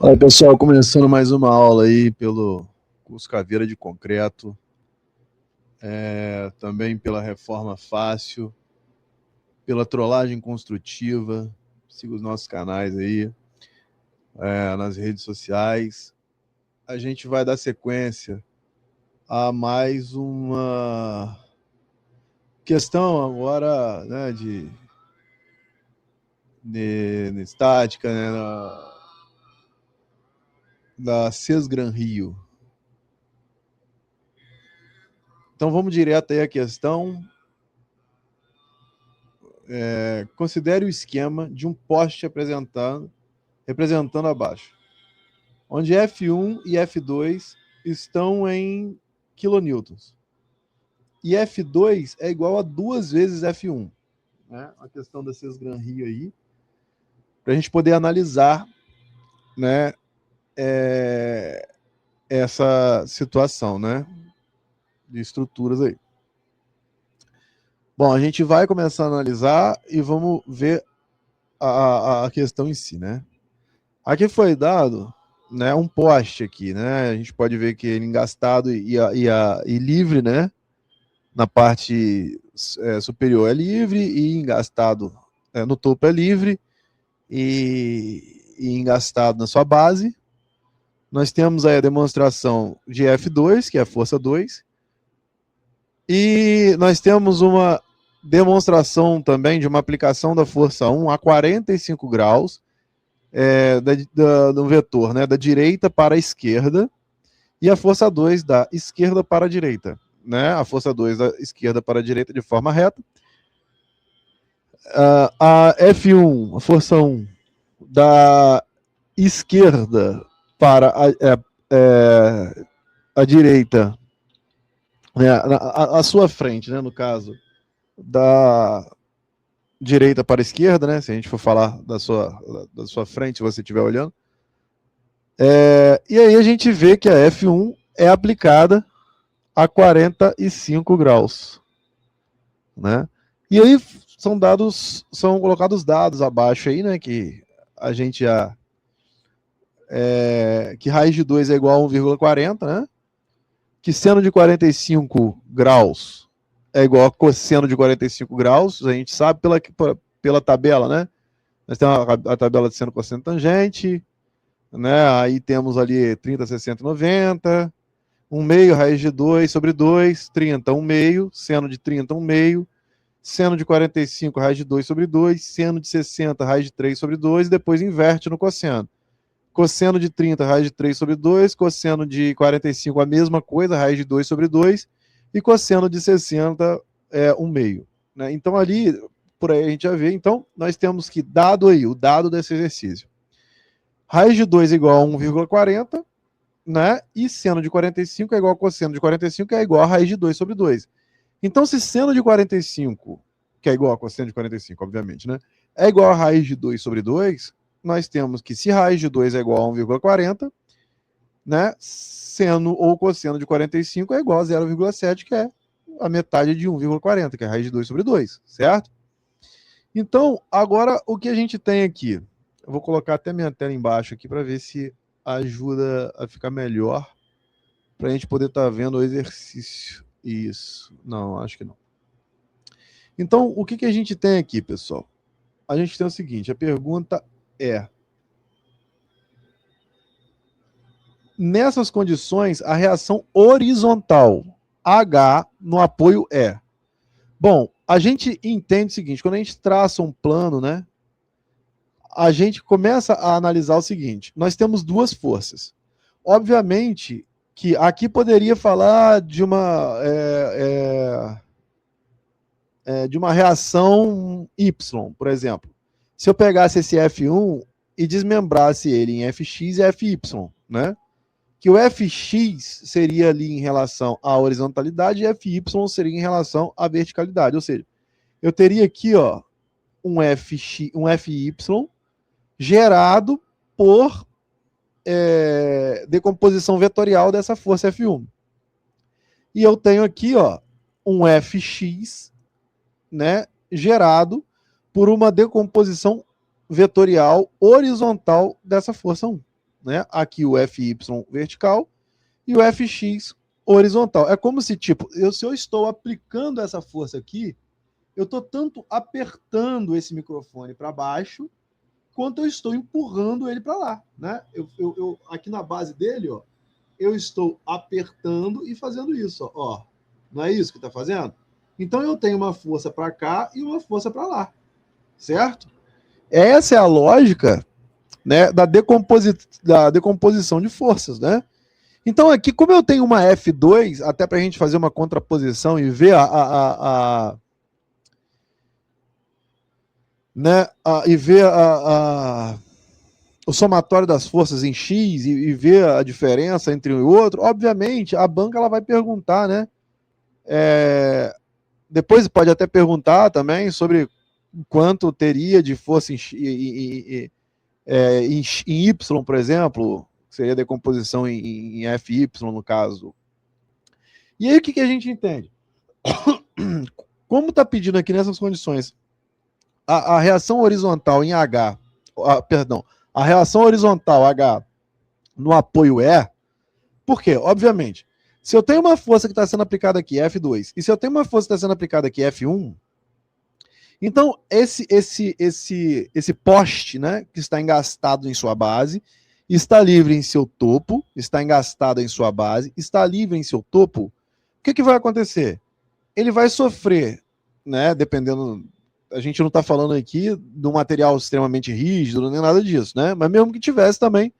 Olha, pessoal, começando mais uma aula aí pelo curso Caveira de Concreto, também pela Reforma Fácil, pela Trollagem Construtiva. Siga os nossos canais aí, nas redes sociais. A gente vai dar sequência a mais uma questão agora, né, de estática, né, da Sesgran Rio. Então vamos direto aí à questão. Considere o esquema de um poste representando abaixo, onde F1 e F2 estão em kilonewtons. E F2 é igual a 2 vezes F1. Né? A questão da Sesgran Rio aí, para a gente poder analisar, né, essa situação, né, de estruturas aí. Bom, a gente vai começar a analisar e vamos ver a questão em si, né? Aqui foi dado, né, um poste aqui, né? A gente pode ver que ele engastado e livre, né? Na parte superior é livre e engastado no topo é livre e engastado na sua base. Nós temos aí a demonstração de F2, que é a força 2, e nós temos uma demonstração também de uma aplicação da força 1 a 45 graus, do vetor, né, da direita para a esquerda, e a força 2 da esquerda para a direita. Né, a força 2 da esquerda para a direita de forma reta. A F1, a força 1 da esquerda para a direita, né, a sua frente, né, no caso, da direita para a esquerda, né, se a gente for falar da sua frente, se você estiver olhando. E aí a gente vê que a F1 é aplicada a 45 graus. Né? E aí são colocados dados abaixo aí, né, que a gente já... que raiz de 2 é igual a 1,40, né? Que seno de 45 graus é igual a cosseno de 45 graus, a gente sabe pela tabela, né? Nós temos a tabela de seno, cosseno, tangente, né? Aí temos ali 30, 60, 90, 1 meio, raiz de 2 sobre 2, 30, 1 meio, seno de 30, 1 meio, seno de 45, raiz de 2 sobre 2, seno de 60, raiz de 3 sobre 2, e depois inverte no cosseno. Cosseno de 30, raiz de 3 sobre 2, cosseno de 45, a mesma coisa, raiz de 2 sobre 2, e cosseno de 60 é 1 meio. Né? Então ali, por aí a gente já vê, então nós temos que, dado aí, o dado desse exercício, raiz de 2 é igual a 1,40, né? E seno de 45 é igual a cosseno de 45, é igual a raiz de 2 sobre 2. Então, se seno de 45, que é igual a cosseno de 45, obviamente, né, é igual a raiz de 2 sobre 2, nós temos que, se raiz de 2 é igual a 1,40, né, seno ou cosseno de 45 é igual a 0,7, que é a metade de 1,40, que é a raiz de 2 sobre 2, certo? Então, agora, o que a gente tem aqui? Eu vou colocar até minha tela embaixo aqui para ver se ajuda a ficar melhor, para a gente poder estar vendo o exercício. Isso. Não, acho que não. Então, o que a gente tem aqui, pessoal? A gente tem o seguinte, a pergunta é: nessas condições, a reação horizontal H no apoio é... Bom, a gente entende o seguinte, quando a gente traça um plano, né, a gente começa a analisar o seguinte, nós temos duas forças. Obviamente que aqui poderia falar de uma reação Y, por exemplo. Se eu pegasse esse F1 e desmembrasse ele em Fx e Fy, né? Que o Fx seria ali em relação à horizontalidade e Fy seria em relação à verticalidade. Ou seja, eu teria aqui, ó, um Fy gerado por decomposição vetorial dessa força F1. E eu tenho aqui, ó, um Fx, né, gerado por uma decomposição vetorial horizontal dessa força 1. né? Aqui o FY vertical e o FX horizontal. É como se, tipo, se eu estou aplicando essa força aqui, eu estou tanto apertando esse microfone para baixo, quanto eu estou empurrando ele para lá, né? Eu aqui na base dele, ó, eu estou apertando e fazendo isso, ó. Não é isso que está fazendo? Então eu tenho uma força para cá e uma força para lá, certo? Essa é a lógica, né, da decomposição de forças, né? Então aqui, como eu tenho uma F2, até para a gente fazer uma contraposição e ver né, o somatório das forças em X e ver a diferença entre um e outro, obviamente a banca ela vai perguntar, né? Depois pode até perguntar também sobre quanto teria de força em Y, por exemplo, que seria a decomposição em FY no caso. E aí o que a gente entende? Como está pedindo aqui nessas condições, a reação horizontal em H, a reação horizontal H no apoio E, por quê? Obviamente, se eu tenho uma força que está sendo aplicada aqui, F2, e se eu tenho uma força que está sendo aplicada aqui, F1, então esse poste, né, que está engastado em sua base, está livre em seu topo, está engastado em sua base, está livre em seu topo, o que vai acontecer? Ele vai sofrer, né, dependendo, a gente não está falando aqui de um material extremamente rígido, nem nada disso, né, mas mesmo que tivesse também,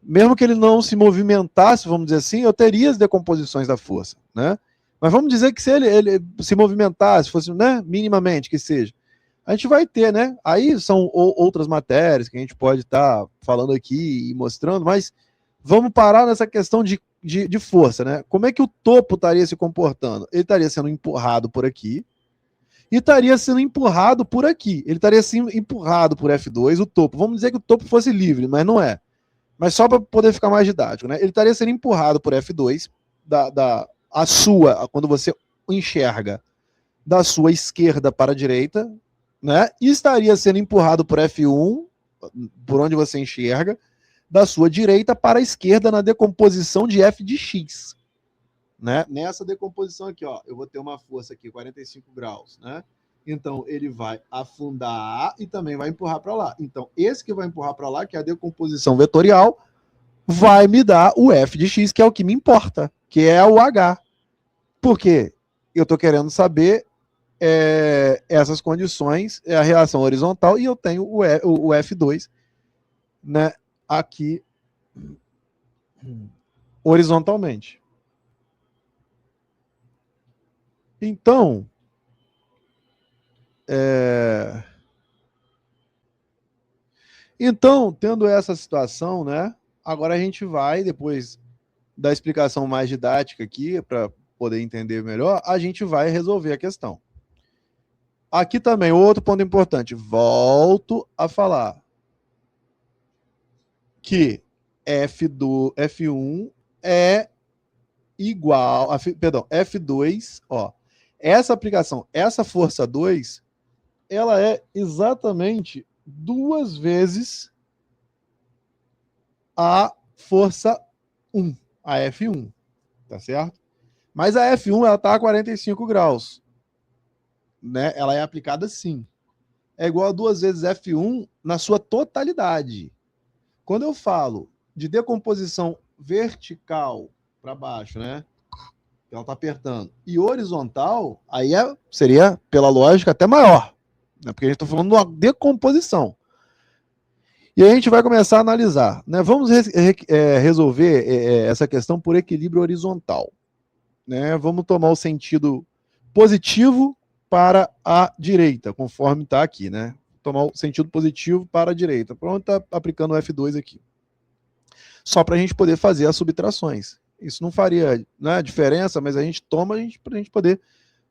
mesmo que ele não se movimentasse, vamos dizer assim, eu teria as decomposições da força, né? Mas vamos dizer que se ele se movimentasse, fosse, né, minimamente que seja, a gente vai ter, né? Aí são outras matérias que a gente pode estar falando aqui e mostrando, mas vamos parar nessa questão de força, né? Como é que o topo estaria se comportando? Ele estaria sendo empurrado por aqui e estaria sendo empurrado por aqui. Ele estaria sendo empurrado por F2, o topo. Vamos dizer que o topo fosse livre, mas não é. Mas só para poder ficar mais didático, né? Ele estaria sendo empurrado por F2, quando você enxerga da sua esquerda para a direita, né? E estaria sendo empurrado por F1, por onde você enxerga, da sua direita para a esquerda na decomposição de F de X. Né? Nessa decomposição aqui, ó, eu vou ter uma força aqui, 45 graus, né? Então, ele vai afundar e também vai empurrar para lá. Então, esse que vai empurrar para lá, que é a decomposição vetorial, vai me dar o F de X, que é o que me importa, que é o H. Por quê? Eu estou querendo saber essas condições, a reação horizontal, e eu tenho o F2, né, aqui horizontalmente. Então, tendo essa situação, né, agora a gente vai, depois da explicação mais didática aqui, para poder entender melhor, a gente vai resolver a questão. Aqui também, outro ponto importante, volto a falar que F1 é igual, F2, ó, essa aplicação, essa força 2, ela é exatamente 2 vezes a força 1, a F1, tá certo? Mas a F1, ela tá a 45 graus, né? Ela é aplicada sim. É igual a 2 vezes F1 na sua totalidade. Quando eu falo de decomposição vertical para baixo, né? Ela está apertando. E horizontal, aí seria, pela lógica, até maior. Né? Porque a gente está falando de uma decomposição. E aí a gente vai começar a analisar. Né? Vamos resolver essa questão por equilíbrio horizontal. Né? Vamos tomar o sentido positivo para a direita, conforme está aqui. Né? Tomar o sentido positivo para a direita. Pronto, está aplicando o F2 aqui. Só para a gente poder fazer as subtrações. Isso não faria, né, diferença, mas a gente toma para a gente poder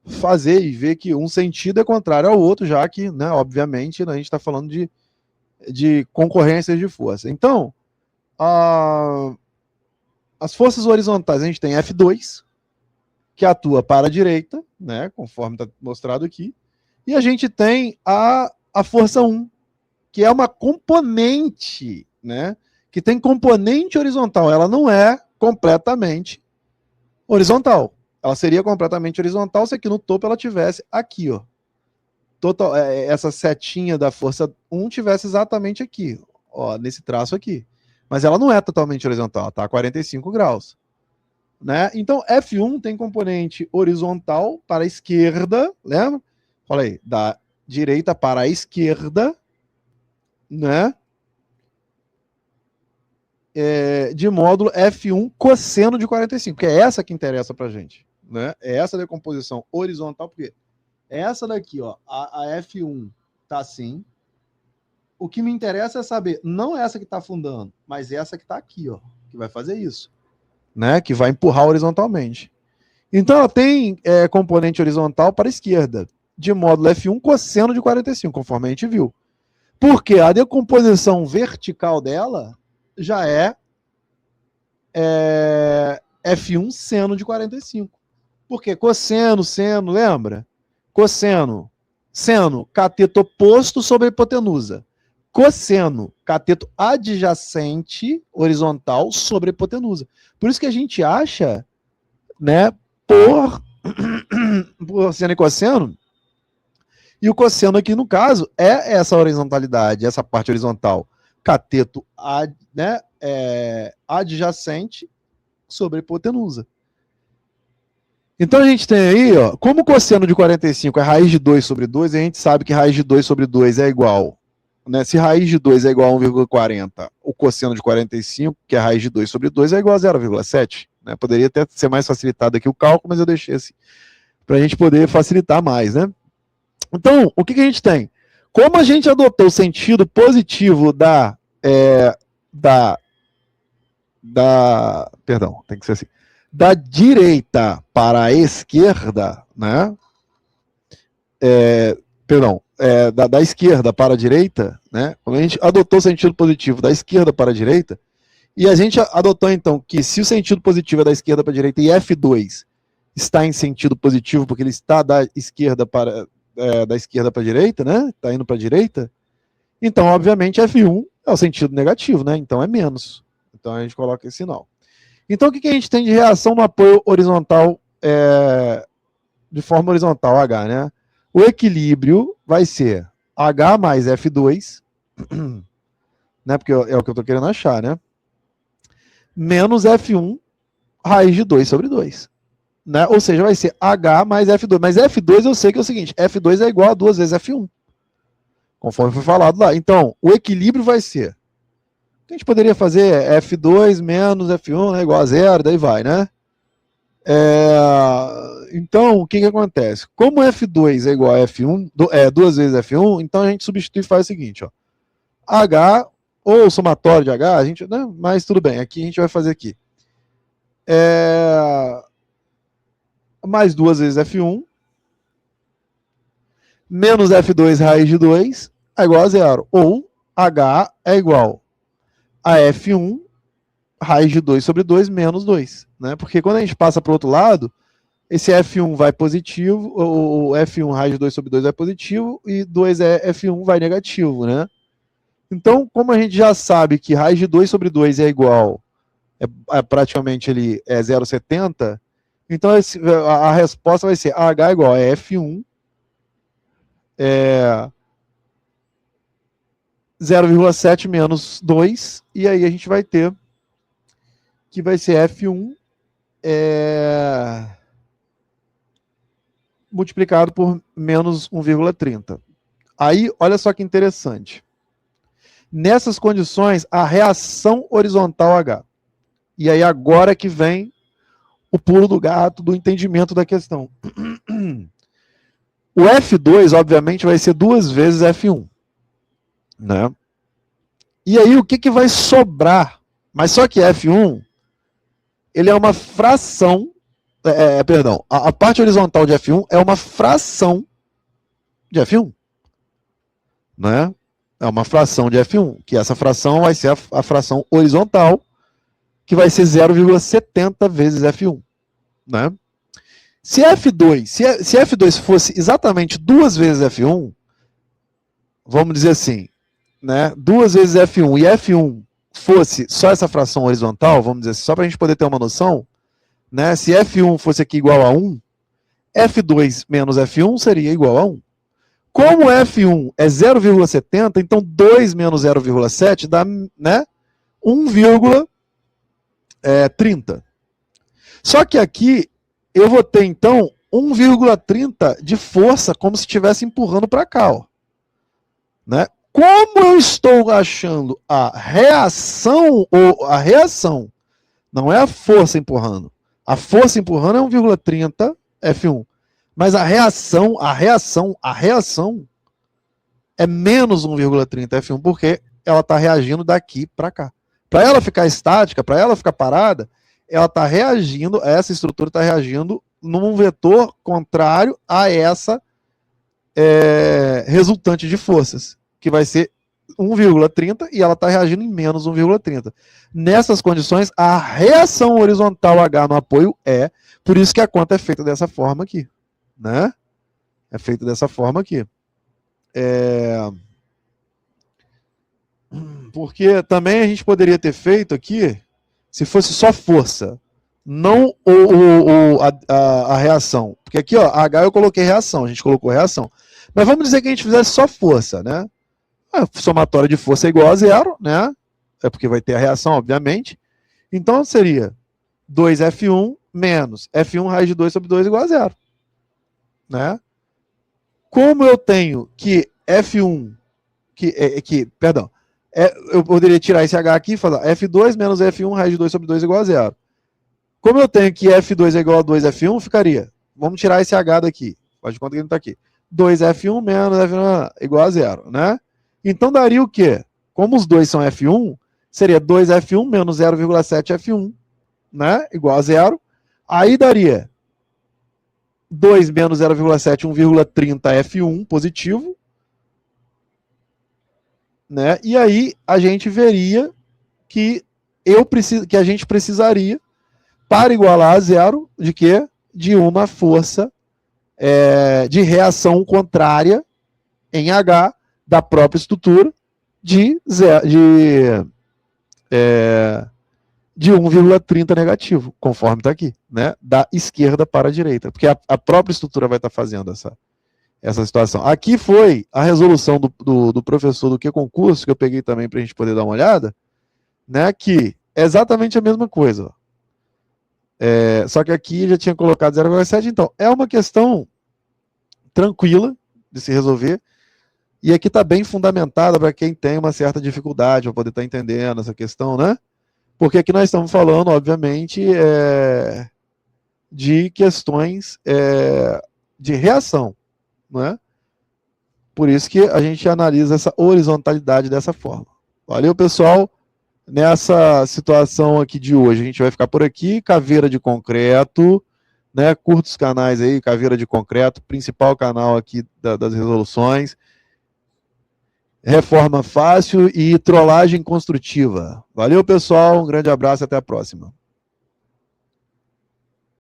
fazer e ver que um sentido é contrário ao outro, já que, né, obviamente, a gente está falando de concorrências de força. Então, as forças horizontais, a gente tem F2, que atua para a direita, né, conforme está mostrado aqui, e a gente tem a força 1, que é uma componente, né, que tem componente horizontal. Ela não é completamente horizontal. Ela seria completamente horizontal se aqui no topo ela tivesse aqui, ó. Total, essa setinha da força 1 tivesse exatamente aqui, ó, nesse traço aqui. Mas ela não é totalmente horizontal, ela está a 45 graus. Né? Então, F1 tem componente horizontal para a esquerda, lembra? Falei, da direita para a esquerda, né? De módulo F1 cosseno de 45, que é essa que interessa pra gente, né? É essa decomposição horizontal, porque essa daqui, ó, a F1 tá assim. O que me interessa é saber, não essa que tá afundando, mas essa que tá aqui, ó, que vai fazer isso, né? Que vai empurrar horizontalmente. Então ela tem componente horizontal para a esquerda, de módulo F1 cosseno de 45, conforme a gente viu. Porque a decomposição vertical dela já é F1 seno de 45. Porque cosseno, seno, lembra? Cosseno, seno, cateto oposto sobre a hipotenusa. Cosseno, cateto adjacente, horizontal, sobre a hipotenusa. Por isso que a gente acha, né, por seno e cosseno, e o cosseno aqui, no caso, é essa horizontalidade, essa parte horizontal. Cateto adjacente sobre a hipotenusa. Então a gente tem aí, ó, como o cosseno de 45 é raiz de 2 sobre 2, a gente sabe que raiz de 2 sobre 2 é igual, né? Se raiz de 2 é igual a 1,40, o cosseno de 45, que é raiz de 2 sobre 2, é igual a 0,7. Né? Poderia até ser mais facilitado aqui o cálculo, mas eu deixei assim, para a gente poder facilitar mais, né? Então, o que a gente tem? Como a gente adotou o sentido positivo perdão, tem que ser assim, da direita para a esquerda, né? Da esquerda para a direita, né? Quando a gente adotou o sentido positivo da esquerda para a direita, e a gente adotou então que se o sentido positivo é da esquerda para a direita e F2 está em sentido positivo porque ele está da esquerda para a direita, né? Está indo para a direita. Então, obviamente, F1 é o sentido negativo, né? Então é menos. Então a gente coloca esse sinal. Então, o que a gente tem de reação no apoio horizontal, de forma horizontal, H, né? O equilíbrio vai ser H mais F2, né? Porque é o que eu estou querendo achar, né? Menos F1 raiz de 2 sobre 2. Né? Ou seja, vai ser H mais F2. Mas F2 eu sei que é o seguinte, F2 é igual a 2 vezes F1. Conforme foi falado lá. Então, o equilíbrio vai ser... O que a gente poderia fazer é F2 menos F1, né, igual a 0, daí vai, né? Então, o que acontece? Como F2 é igual a F1, 2 vezes F1, então a gente substitui e faz o seguinte, ó. H, ou somatório de H, a gente, né, mas tudo bem, aqui a gente vai fazer aqui. Mais 2 vezes F1, menos F2 raiz de 2 é igual a 0. Ou H é igual a F1 raiz de 2 sobre 2 menos 2. Né? Porque quando a gente passa para o outro lado, esse F1 vai positivo, o F1 raiz de 2 sobre 2 vai positivo, e 2 F1 vai negativo. Né? Então, como a gente já sabe que raiz de 2 sobre 2 é igual, praticamente ele é 0,70, então a resposta vai ser H igual a F1 0,7 menos 2, e aí a gente vai ter que vai ser F1 multiplicado por menos 1,30. Aí, olha só que interessante. Nessas condições, a reação horizontal H. E aí agora que vem o pulo do gato do entendimento da questão. O F2, obviamente, vai ser 2 vezes F1. Né? E aí, o que vai sobrar? Mas só que F1, ele é uma fração, perdão, a parte horizontal de F1 é uma fração de F1. Né? É uma fração de F1, que essa fração vai ser a fração horizontal, que vai ser 0,70 vezes F1. Né? Se F2 fosse exatamente 2 vezes F1, vamos dizer assim, né? 2 vezes F1 e F1 fosse só essa fração horizontal, vamos dizer assim, só para a gente poder ter uma noção, né? Se F1 fosse aqui igual a 1, F2 menos F1 seria igual a 1. Como F1 é 0,70, então 2 menos 0,7 dá, né, 1,30. Só que aqui eu vou ter, então, 1,30 de força, como se estivesse empurrando para cá, ó. Né? Como eu estou achando a reação, ou a reação, não é a força empurrando. A força empurrando é 1,30 F1. Mas a reação é menos 1,30 F1, porque ela está reagindo daqui para cá. Para ela ficar estática, para ela ficar parada, ela está reagindo, essa estrutura está reagindo num vetor contrário a essa resultante de forças, que vai ser 1,30 e ela está reagindo em menos 1,30. Nessas condições, a reação horizontal H no apoio por isso que a conta é feita dessa forma aqui. Né? É feita dessa forma aqui. Porque também a gente poderia ter feito aqui, se fosse só força, não a reação. Porque aqui, ó, H eu coloquei reação, a gente colocou reação. Mas vamos dizer que a gente fizesse só força, né? A somatória de força é igual a zero, né? É porque vai ter a reação, obviamente. Então seria 2F1 menos F1 raiz de 2 sobre 2 igual a zero. Né? Como eu tenho que F1, eu poderia tirar esse H aqui e falar F2 menos F1 raiz de 2 sobre 2 igual a zero. Como eu tenho que F2 é igual a 2F1, ficaria, vamos tirar esse H daqui, faz de conta que ele não está aqui, 2F1 menos F1 igual a zero, né? Então daria o quê? Como os dois são F1, seria 2F1 menos 0,7 F1, né? Igual a zero. Aí daria 2 menos 0,7, 1,30 F1 positivo. Né? E aí a gente veria que a gente precisaria, para igualar a zero, de quê? De uma força de reação contrária em H da própria estrutura de 1,30 negativo, conforme está aqui, né? Da esquerda para a direita, porque a própria estrutura vai estar fazendo essa situação. Aqui foi a resolução do professor do Q-Concurso, que eu peguei também para a gente poder dar uma olhada, né? Que é exatamente a mesma coisa. Só que aqui já tinha colocado 0,7, então é uma questão tranquila de se resolver, e aqui está bem fundamentada para quem tem uma certa dificuldade, para poder estar entendendo essa questão, né? Porque aqui nós estamos falando, obviamente, de questões de reação, né? Por isso que a gente analisa essa horizontalidade dessa forma. Valeu, pessoal. Nessa situação aqui de hoje, a gente vai ficar por aqui. Caveira de concreto, né? Curta os canais aí, Caveira de concreto, principal canal aqui das resoluções. Reforma fácil e trollagem construtiva. Valeu, pessoal. Um grande abraço e até a próxima.